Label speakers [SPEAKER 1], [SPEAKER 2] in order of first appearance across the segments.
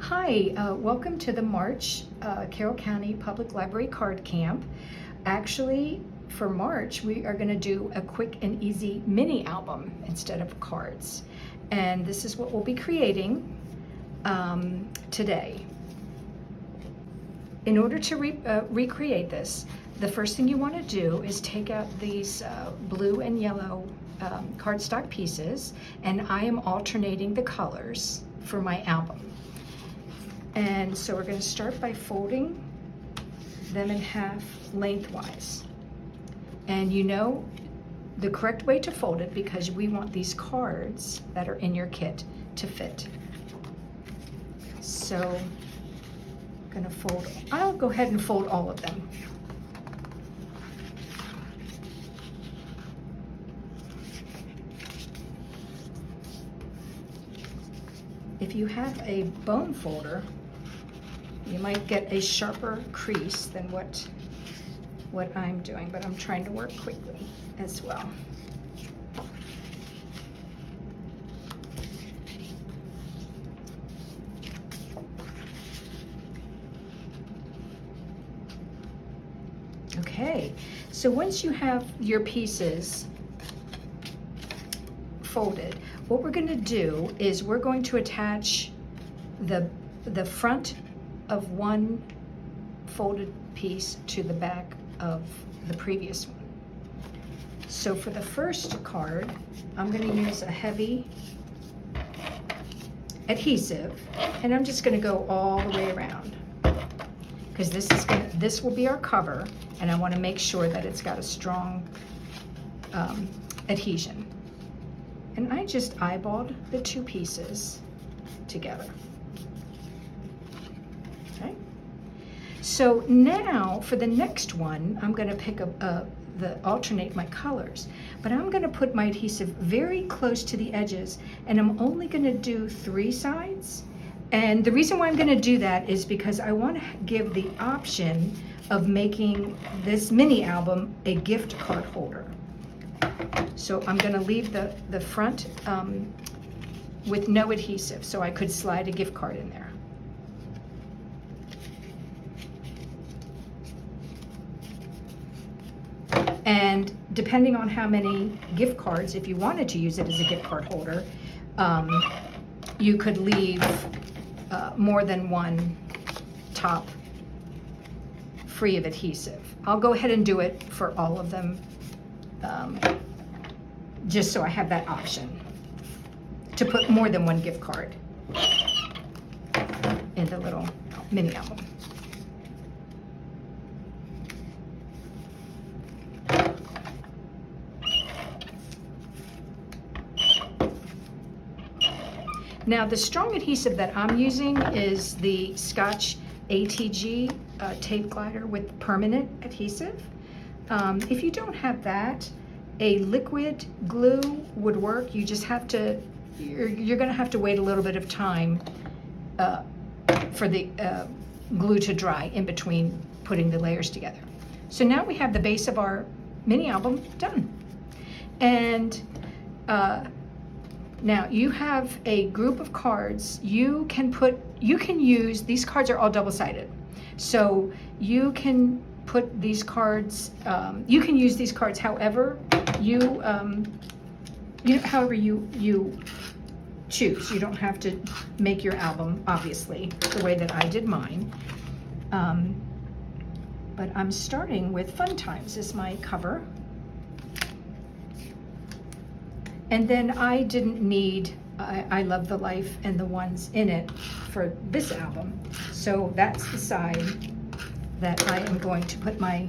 [SPEAKER 1] Hi, welcome to the March Carroll County Public Library Card Camp. Actually, for March, we are going to do a quick and easy mini album instead of cards. And this is what we'll be creating today. In order to recreate this, the first thing you want to do is take out these blue and yellow cardstock pieces, and I am alternating the colors for my album. And so we're going to start by folding them in half lengthwise. And you know the correct way to fold it because we want these cards that are in your kit to fit. So I'm going to fold, I'll go ahead and fold all of them. If you have a bone folder, you might get a sharper crease than what I'm doing, but I'm trying to work quickly as well. Okay, so once you have your pieces folded, what we're going to do is we're going to attach the front of one folded piece to the back of the previous one. So for the first card, I'm going to use a heavy adhesive, and I'm just going to go all the way around because this will be our cover, and I want to make sure that it's got a strong adhesion. And I just eyeballed the two pieces together. Okay. So now for the next one, I'm going to pick up alternate my colors, but I'm going to put my adhesive very close to the edges, and I'm only going to do 3 sides. And the reason why I'm going to do that is because I want to give the option of making this mini album a gift card holder. So I'm going to leave the front with no adhesive, so I could slide a gift card in there. And depending on how many gift cards, if you wanted to use it as a gift card holder, you could leave more than one top free of adhesive. I'll go ahead and do it for all of them. Just so I have that option to put more than one gift card in the little mini album. Now the strong adhesive that I'm using is the Scotch ATG tape glider with permanent adhesive. If you don't have that, a liquid glue would work. You just have to, you're going to have to wait a little bit of time for the glue to dry in between putting the layers together. So now we have the base of our mini album done. And now you have a group of cards. You can use, these cards are all double-sided. So you can put these cards, you can use these cards however however you choose. You don't have to make your album, obviously, the way that I did mine. But I'm starting with Fun Times as my cover. And then I didn't need I Love the Life and the ones in it for this album. So that's the side that I am going to put my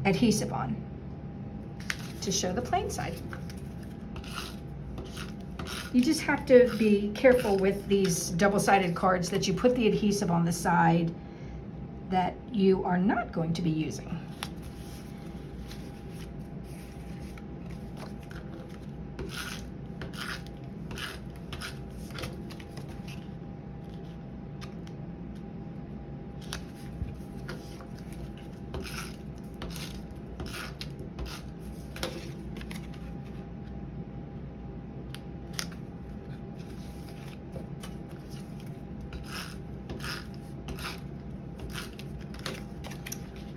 [SPEAKER 1] adhesive on to show the plain side. You just have to be careful with these double-sided cards that you put the adhesive on the side that you are not going to be using.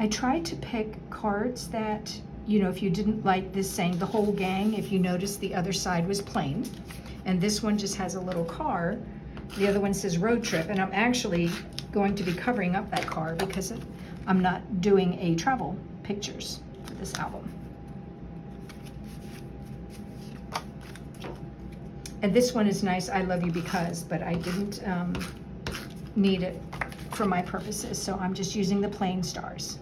[SPEAKER 1] I tried to pick cards that, you know, if you didn't like this saying the whole gang, if you notice the other side was plain. And this one just has a little car. The other one says road trip, and I'm actually going to be covering up that car because I'm not doing a travel pictures for this album. And this one is nice, I love you because, but I didn't need it for my purposes, so I'm just using the plain stars.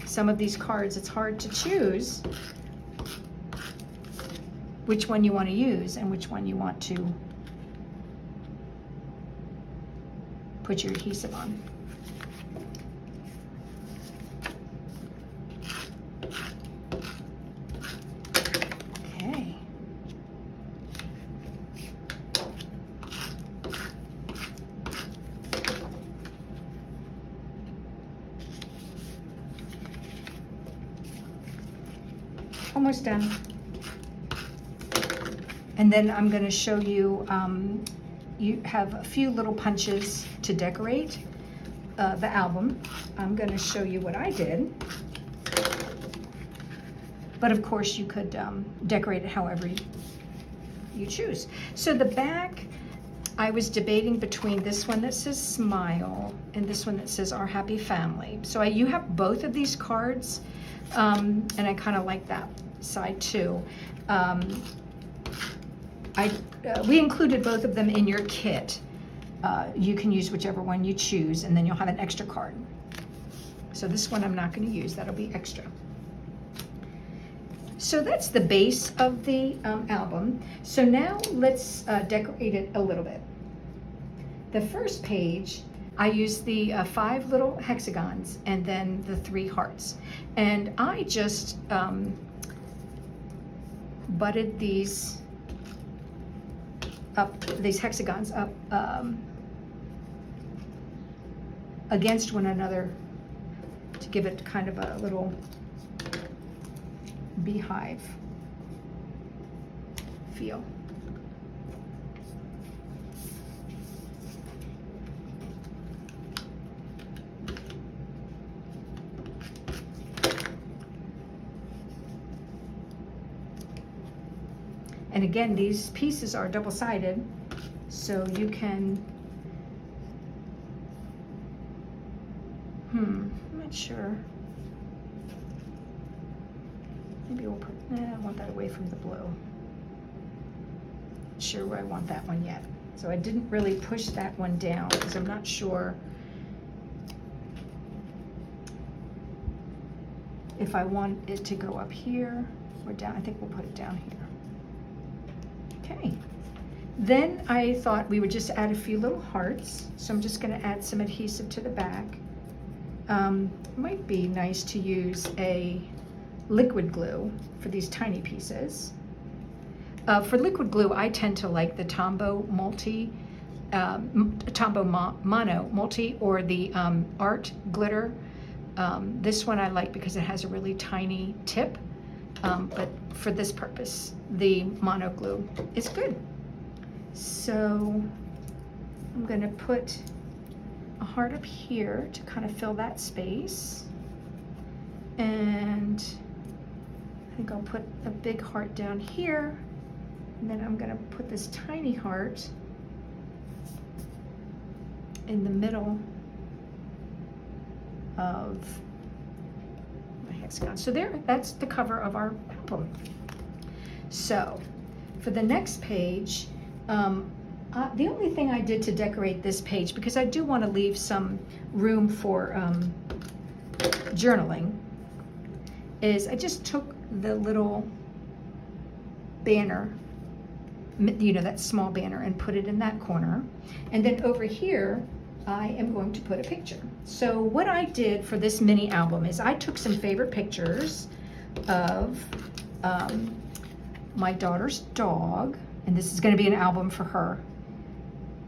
[SPEAKER 1] Some of these cards, it's hard to choose which one you want to use and which one you want to put your adhesive on. Okay. Almost done. And then I'm going to show you, you have a few little punches to decorate the album. I'm going to show you what I did. But of course you could decorate it however you choose. So the back, I was debating between this one that says smile and this one that says our happy family. So you have both of these cards, and I kind of like that side too. We included both of them in your kit. You can use whichever one you choose, and then you'll have an extra card. So this one I'm not going to use, that'll be extra. So that's the base of the album. So now let's decorate it a little bit. The first page, I used the 5 little hexagons and then the 3 hearts. And I just butted these up, these hexagons up against one another to give it kind of a little beehive feel. And again, these pieces are double-sided, so you can, I'm not sure. Maybe we'll put, I want that away from the blue. Not sure where I want that one yet. So I didn't really push that one down because I'm not sure if I want it to go up here or down. I think we'll put it down here. Okay. Then I thought we would just add a few little hearts. So I'm just going to add some adhesive to the back. Might be nice to use a liquid glue for these tiny pieces. For liquid glue, I tend to like the Tombow Mono Multi or the Art Glitter. This one I like because it has a really tiny tip, but for this purpose, the Mono Glue is good. So I'm going to put a heart up here to kind of fill that space, and I think I'll put a big heart down here, and then I'm going to put this tiny heart in the middle of my hexagon. So there, that's the cover of our album. So for the next page, the only thing I did to decorate this page, because I do want to leave some room for journaling, is I just took the little banner, you know, that small banner, and put it in that corner. And then over here, I am going to put a picture. So what I did for this mini album is I took some favorite pictures of my daughter's dog, and this is going to be an album for her.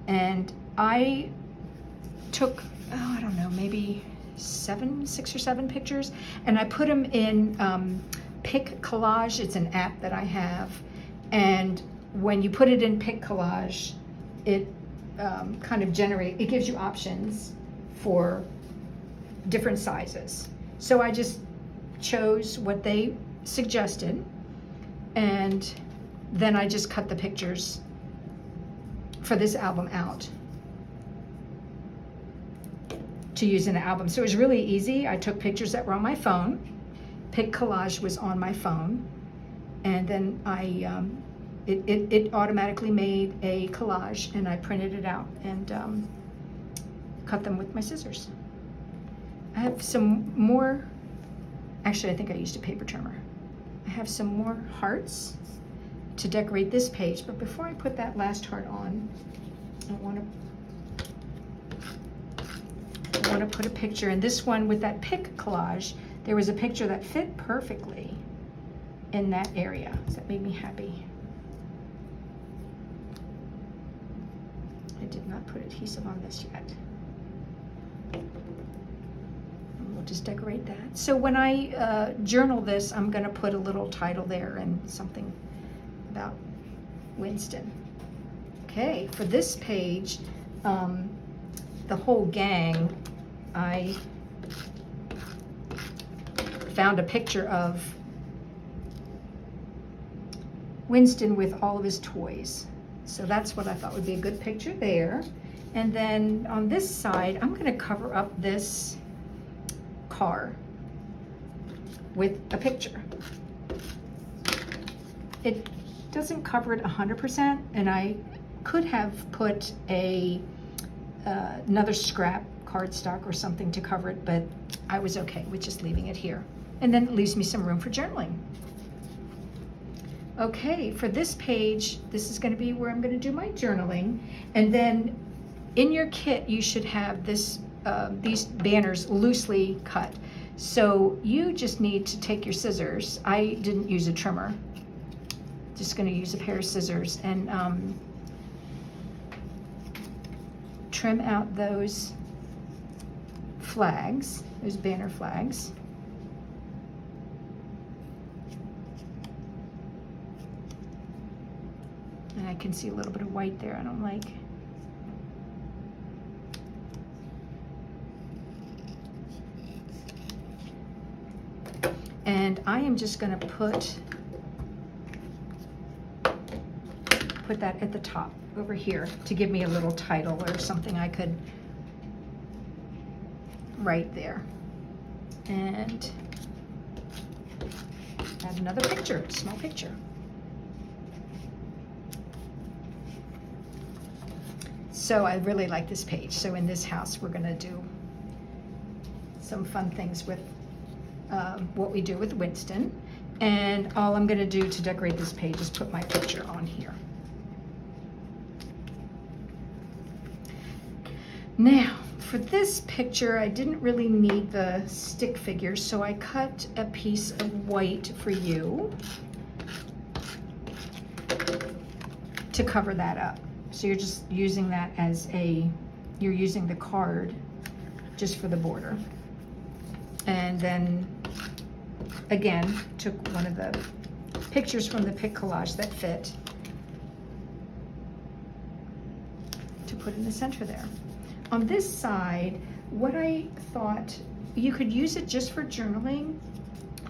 [SPEAKER 1] And I took, I don't know, maybe 6 or 7 pictures, and I put them in Pic Collage. It's an app that I have, and when you put it in Pic Collage, it kind of it gives you options for different sizes. So I just chose what they suggested, and then I just cut the pictures for this album out to use in an album. So it was really easy. I took pictures that were on my phone. Pic Collage was on my phone, and then it automatically made a collage, and I printed it out and cut them with my scissors. I have some more, actually I think I used a paper trimmer. I have some more hearts to decorate this page, but before I put that last heart on, I want to put a picture, and this one with that pic collage, there was a picture that fit perfectly in that area, so that made me happy. I did not put adhesive on this yet. And we'll just decorate that. So when I journal this, I'm going to put a little title there and something about Winston. Okay, for this page, the whole gang, I found a picture of Winston with all of his toys. So that's what I thought would be a good picture there. And then on this side, I'm going to cover up this car with a picture. It doesn't cover it 100%, and I could have put another scrap cardstock or something to cover it, but I was okay with just leaving it here. And then it leaves me some room for journaling. Okay, for this page, this is going to be where I'm going to do my journaling. And then in your kit, you should have this these banners loosely cut. So you just need to take your scissors. I didn't use a trimmer. Just going to use a pair of scissors and trim out those flags, those banner flags. And I can see a little bit of white there I don't like. And I am just going to put that at the top over here to give me a little title or something I could write there. And add another picture, small picture. So I really like this page. So in this house, we're going to do some fun things with what we do with Winston. And all I'm going to do to decorate this page is put my picture on here. Now, for this picture, I didn't really need the stick figure, so I cut a piece of white for you to cover that up. So you're just using that as you're using the card just for the border. And then, again, took one of the pictures from the pic collage that fit to put in the center there. On this side, what I thought, you could use it just for journaling,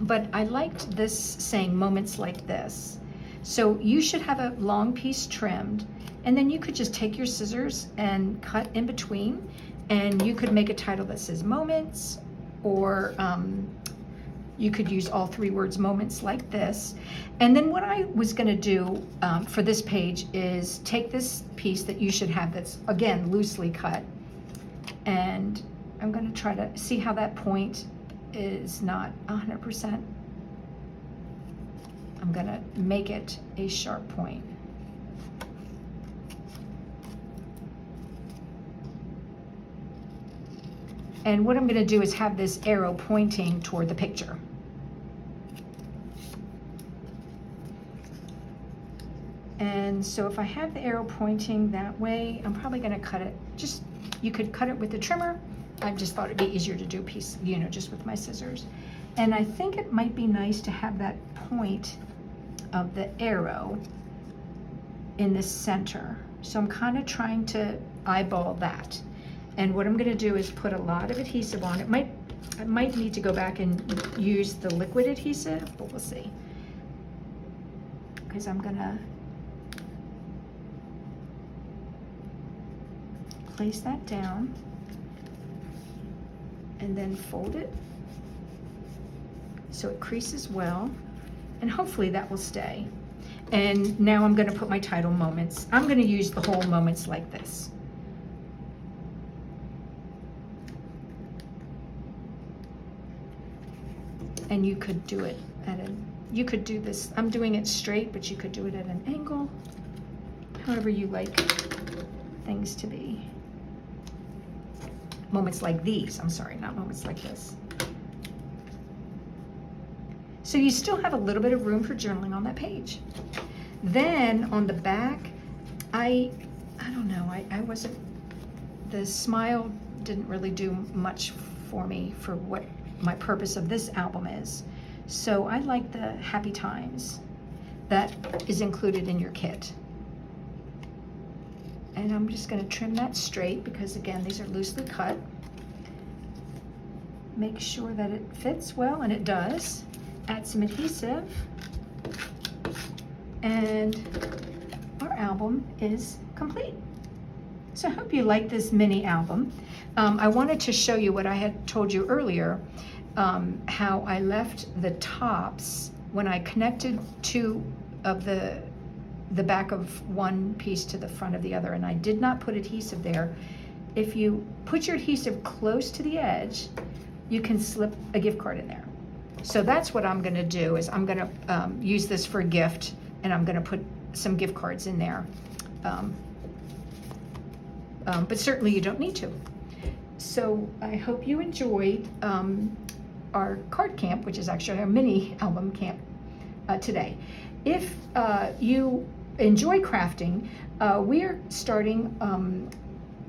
[SPEAKER 1] but I liked this saying moments like this. So you should have a long piece trimmed, and then you could just take your scissors and cut in between, and you could make a title that says moments, or you could use all three words moments like this. And then what I was going to do for this page is take this piece that you should have that's, again, loosely cut, and I'm going to try to see how that point is not 100%. I'm going to make it a sharp point. And what I'm going to do is have this arrow pointing toward the picture. And so if I have the arrow pointing that way, I'm probably going to cut it. Just, you could cut it with the trimmer. I just thought it'd be easier to do a piece, you know, just with my scissors. And I think it might be nice to have that point of the arrow in the center. So I'm kind of trying to eyeball that. And what I'm going to do is put a lot of adhesive on. It might I might need to go back and use the liquid adhesive, but we'll see. Because I'm gonna place that down and then fold it so it creases well, and hopefully that will stay. And now I'm gonna put my title moments. I'm gonna use the whole moments like this. And you could do it at you could do this, I'm doing it straight, but you could do it at an angle, however you like things to be. Moments like these, I'm sorry, not moments like this. So you still have a little bit of room for journaling on that page. Then on the back, I don't know, I wasn't, the smile didn't really do much for me for what my purpose of this album is. So I like the happy times that is included in your kit. And I'm just gonna trim that straight because again, these are loosely cut. Make sure that it fits well, and it does. Add some adhesive. And our album is complete. So I hope you like this mini album. I wanted to show you what I had told you earlier, how I left the tops when I connected two of the back of one piece to the front of the other, and I did not put adhesive there. If you put your adhesive close to the edge, you can slip a gift card in there. So that's what I'm gonna do, is I'm gonna use this for a gift, and I'm gonna put some gift cards in there. But certainly you don't need to. So I hope you enjoyed our card camp, which is actually our mini album camp today. If you enjoy crafting, we are starting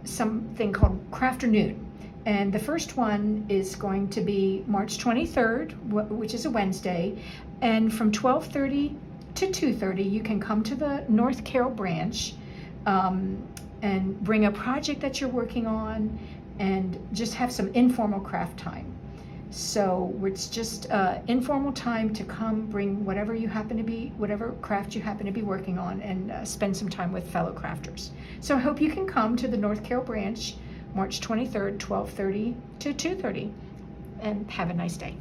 [SPEAKER 1] something called Crafternoon. And the first one is going to be March 23rd, which is a Wednesday. And from 12:30 to 2:30, you can come to the North Carroll branch and bring a project that you're working on and just have some informal craft time. So it's just informal time to come, bring whatever you happen to be, whatever craft you happen to be working on, and spend some time with fellow crafters. So I hope you can come to the North Carroll branch, March 23rd, 12:30 to 2:30, and have a nice day.